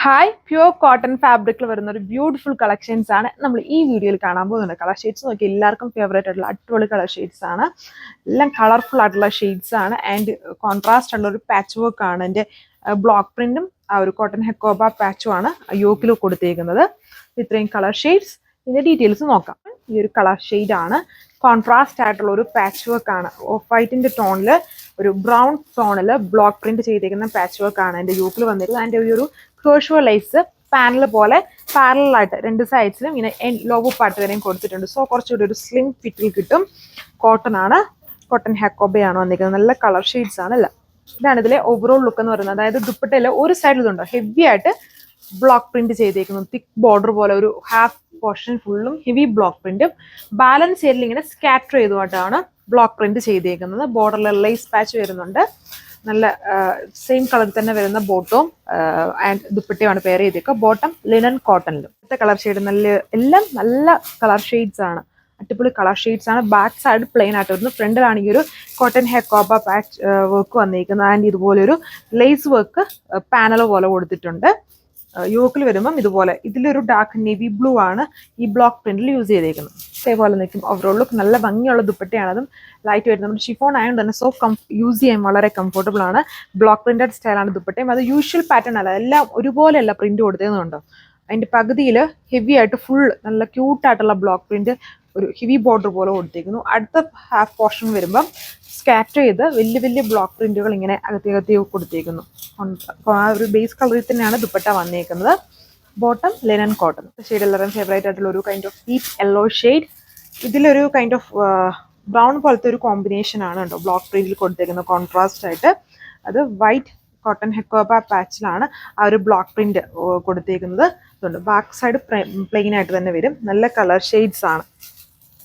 Hi pure cotton ഫാബ്രിക്കിൽ വരുന്ന ഒരു ബ്യൂട്ടിഫുൾ കളക്ഷൻസ് ആണ് നമ്മൾ ഈ വീഡിയോയിൽ കാണാൻ പോകുന്നത്. കളർ ഷെയ്ഡ്സ് നോക്കി എല്ലാവർക്കും ഫേവറേറ്റ് ആയിട്ടുള്ള അടിപൊളി കളർ ഷെയ്ഡ്സ് ആണ്. എല്ലാം കളർഫുൾ ആയിട്ടുള്ള ഷെയ്ഡ്സ് ആണ് ആൻഡ് കോൺട്രാസ്റ്റ് ഉള്ള ഒരു പാച്ച് വർക്ക് ആണ്. എൻ്റെ ബ്ലോക്ക് പ്രിന്റും ആ ഒരു കോട്ടൺ ഹെക്കോബ പാച്ചും ആണ് യോക്കിൽ കൊടുത്തേക്കുന്നത്. ഇത്രയും കളർ ഷെയ്ഡ്സ് ഇതിന്റെ ഡീറ്റെയിൽസ് നോക്കാം. ഈ ഒരു കളർ ഷെയ്ഡ് ആണ്, കോൺട്രാസ്റ്റ് ആയിട്ടുള്ള ഒരു പാച്ച് വർക്ക് ആണ്. ഓഫ് വൈറ്റിന്റെ ടോണിൽ ഒരു ബ്രൗൺ ടോണിൽ ബ്ലോക്ക് പ്രിന്റ് ചെയ്തേക്കുന്ന പാച്ച് വർക്ക് ആണ് എൻ്റെ യോക്കിൽ വന്നിരിക്കുന്നത്. അതിൻ്റെ ഈ ഒരു ക്രോഷ്യോ ലൈസ് പാനൽ പോലെ പാരലായിട്ട് രണ്ട് സൈഡ്സിലും ഇങ്ങനെ ലോവോ പാർട്ട് വരെയും കൊടുത്തിട്ടുണ്ട്. സോ കുറച്ചുകൂടി ഒരു സ്ലിം ഫിറ്റിൽ കിട്ടും. കോട്ടൺ ആണ്, കോട്ടൺ ഹെക്കോബയാണ് വന്നിരിക്കുന്നത്. നല്ല കളർ ഷെയ്ഡ്സ് ആണ് എല്ലാം. ഇതാണ് ഇതിലെ ഓവറോൾ ലുക്ക് എന്ന് പറയുന്നത്. അതായത് ദുപ്പട്ടയിലെ ഒരു സൈഡിൽ ഇതുണ്ടോ ഹെവി ആയിട്ട് ബ്ലോക്ക് പ്രിന്റ് ചെയ്തേക്കുന്നു. തിക്ക് ബോർഡർ പോലെ ഒരു ഹാഫ് പോർഷൻ ഫുള്ളും ഹെവി ബ്ലോക്ക് പ്രിന്റും ബാലൻസ് ഏരിയയിൽ ഇങ്ങനെ സ്കാറ്റർ ചെയ്തുകൊണ്ടാണ് ബ്ലോക്ക് പ്രിന്റ് ചെയ്തേക്കുന്നത്. ബോർഡറിൽ ലേസ് പാച്ച് വരുന്നുണ്ട്. നല്ല സെയിം കളറിൽ തന്നെ വരുന്ന ബോട്ടവും ആൻഡ് ദുപ്പട്ടയുമാണ് പെയർ ചെയ്തേക്കുക. ബോട്ടം ലിനൻ കോട്ടണിലും. ഇന്നത്തെ കളർ ഷെയ്ഡ് എല്ലാം നല്ല കളർ ഷെയ്ഡ്സ് ആണ്, അടിപൊളി കളർ ഷെയ്ഡ്സ് ആണ്. ബാക്ക് സൈഡ് പ്ലെയിൻ ആയിട്ട് വരുന്നു. ഫ്രണ്ടിലാണ് ഈ ഒരു കോട്ടൺ ഹെക്കോബ പാച്ച് വർക്ക് വന്നിരിക്കുന്നത്. ആൻഡ് ഇതുപോലെ ഒരു ലേസ് വർക്ക് പാനൽ പോലെ കൊടുത്തിട്ടുണ്ട്. യോക്കിൽ വരുമ്പം ഇതുപോലെ ഇതിലൊരു ഡാർക്ക് നേവി ബ്ലൂ ആണ് ഈ ബ്ലോക്ക് പ്രിന്റിൽ യൂസ് ചെയ്തേക്കുന്നത്. ഇതേപോലെ നിൽക്കും. ഓവറോൾ ലുക്ക് നല്ല ഭംഗിയുള്ള ദുപ്പട്ടയാണ്. അതും ലൈറ്റ് വരുന്നത്. നമ്മുടെ ഷിഫോൺ ആയതുകൊണ്ട് തന്നെ സോ യൂസ് ചെയ്യാൻ വളരെ കംഫർട്ടബിൾ ആണ്. ബ്ലോക്ക് പ്രിന്റഡ് സ്റ്റൈലാണ് ദുപ്പട്ടയും. അത് യൂഷ്വൽ പാറ്റേൺ അല്ല, എല്ലാം ഒരുപോലെയല്ല പ്രിന്റ് കൊടുത്തതെന്നുണ്ടോ. അതിന്റെ പകുതിയിൽ ഹെവി ആയിട്ട് ഫുൾ നല്ല ക്യൂട്ടായിട്ടുള്ള ബ്ലോക്ക് പ്രിന്റ് ഒരു ഹെവി ബോർഡർ പോലെ കൊടുത്തേക്കുന്നു. അടുത്ത ഹാഫ് പോർഷൻ വരുമ്പം സ്കാറ്റർ ചെയ്ത് വലിയ വലിയ ബ്ലോക്ക് പ്രിന്റുകൾ ഇങ്ങനെ അകത്തി കൊടുത്തേക്കുന്നു. ആ ഒരു ബേസ് കളറിൽ തന്നെയാണ് ദുപ്പട്ട വന്നേക്കുന്നത്. Bottom linen cotton. ഷെയ്ഡ് എല്ലാവരും ഫേവറേറ്റ് ആയിട്ടുള്ള ഒരു kind of deep yellow shade. ഇതിലൊരു കൈൻഡ് ഓഫ് ബ്രൗൺ പോലത്തെ ഒരു കോമ്പിനേഷൻ ആണ് കേട്ടോ ബ്ലോക്ക് പ്രിന്റിൽ കൊടുത്തേക്കുന്നത് കോൺട്രാസ്റ്റ് ആയിട്ട്. അത് വൈറ്റ് കോട്ടൺ ഹെക്കോബ പാച്ചിലാണ് ആ ഒരു ബ്ലോക്ക് പ്രിന്റ് കൊടുത്തേക്കുന്നത്. അതുകൊണ്ട് ബാക്ക് സൈഡ് പ്ലെയിൻ ആയിട്ട് തന്നെ വരും. നല്ല കളർ ഷെയ്ഡ്സ് ആണ്,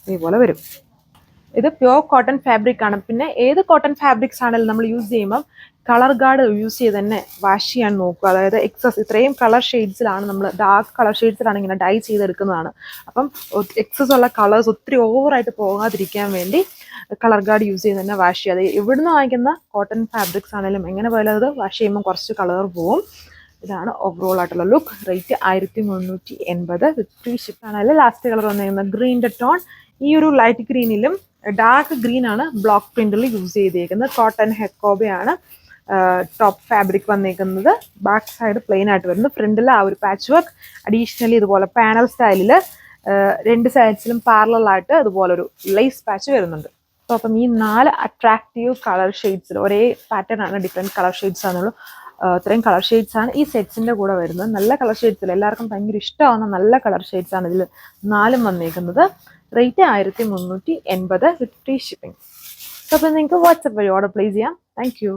ഇതേപോലെ വരും. ഇത് പ്യൂർ കോട്ടൺ ഫാബ്രിക് ആണ്. പിന്നെ ഏത് കോട്ടൺ ഫാബ്രിക്സ് ആണെങ്കിലും നമ്മൾ യൂസ് ചെയ്യുമ്പം കളർ ഗാർഡ് യൂസ് ചെയ്ത് തന്നെ വാഷ് ചെയ്യാൻ നോക്കുക. അതായത് എക്സസ് ഇത്രയും കളർ ഷെയ്ഡ്സിലാണ് നമ്മൾ ഡാർക്ക് കളർ ഷെയ്ഡ്സിലാണ് ഇങ്ങനെ ഡൈ ചെയ്തെടുക്കുന്നതാണ്. അപ്പം എക്സസ് ഉള്ള കളേഴ്സ് ഒത്തിരി ഓവറായിട്ട് പോകാതിരിക്കാൻ വേണ്ടി കളർ ഗാർഡ് യൂസ് ചെയ്ത് തന്നെ വാഷ് ചെയ്യുക. അത് എവിടുന്ന് വാങ്ങിക്കുന്ന കോട്ടൺ ഫാബ്രിക്സ് ആണെങ്കിലും എങ്ങനെ പോയാലും അത് വാഷ് ചെയ്യുമ്പോൾ കുറച്ച് കളർ പോവും. ഇതാണ് ഓവറോൾ ആയിട്ടുള്ള ലുക്ക്. റേറ്റ് 1380 വിത്ത് ഫ്രീ ഷിപ്പ് ആണ്. ലാസ്റ്റ് കളർ വന്നിരിക്കുന്നത് ഗ്രീൻ്റെ ടോൺ. ഈ ഒരു ലൈറ്റ് ഗ്രീനിലും ഡാർക്ക് ഗ്രീൻ ആണ് ബ്ലോക്ക് പ്രിന്റിൽ യൂസ് ചെയ്തേക്കുന്നത്. കോട്ടൺ ഹെക്കോബയാണ് ടോപ്പ് ഫാബ്രിക് വന്നേക്കുന്നത്. ബാക്ക് സൈഡ് പ്ലെയിൻ ആയിട്ട് വരുന്നു. ഫ്രണ്ടിൽ ആ ഒരു പാച്ച് വർക്ക് അഡീഷണലി ഇതുപോലെ പാനൽ സ്റ്റൈലിൽ രണ്ട് സൈഡ്സിലും പാരലായിട്ട് ഇതുപോലെ ഒരു ലേസ് പാച്ച് വരുന്നുണ്ട്. അപ്പോൾ അപ്പം ഈ 4 അട്രാക്റ്റീവ് കളർ ഷെയ്ഡ്സിൽ ഒരേ പാറ്റേൺ ആണ്, ഡിഫറെൻറ്റ് കളർ ഷെയ്ഡ്സ് ആണുള്ളൂ. ഇത്രയും കളർ ഷെയ്ഡ്സ് ആണ് ഈ സെറ്റ്സിൻ്റെ കൂടെ വരുന്നത്. നല്ല കളർ ഷെയ്ഡ്സിൽ എല്ലാവർക്കും ഭയങ്കര ഇഷ്ടമാവുന്ന നല്ല കളർ ഷെയ്ഡ്സ് ആണ് ഇതിൽ 4 വന്നേക്കുന്നത്. റേറ്റ് 1380 വിത്ത് ഫ്രീ ഷിപ്പിംഗ്. അപ്പോൾ നിങ്ങൾക്ക് വാട്സപ്പ് വഴി ഓർഡർ പ്ലേസ് ചെയ്യാം. Thank you.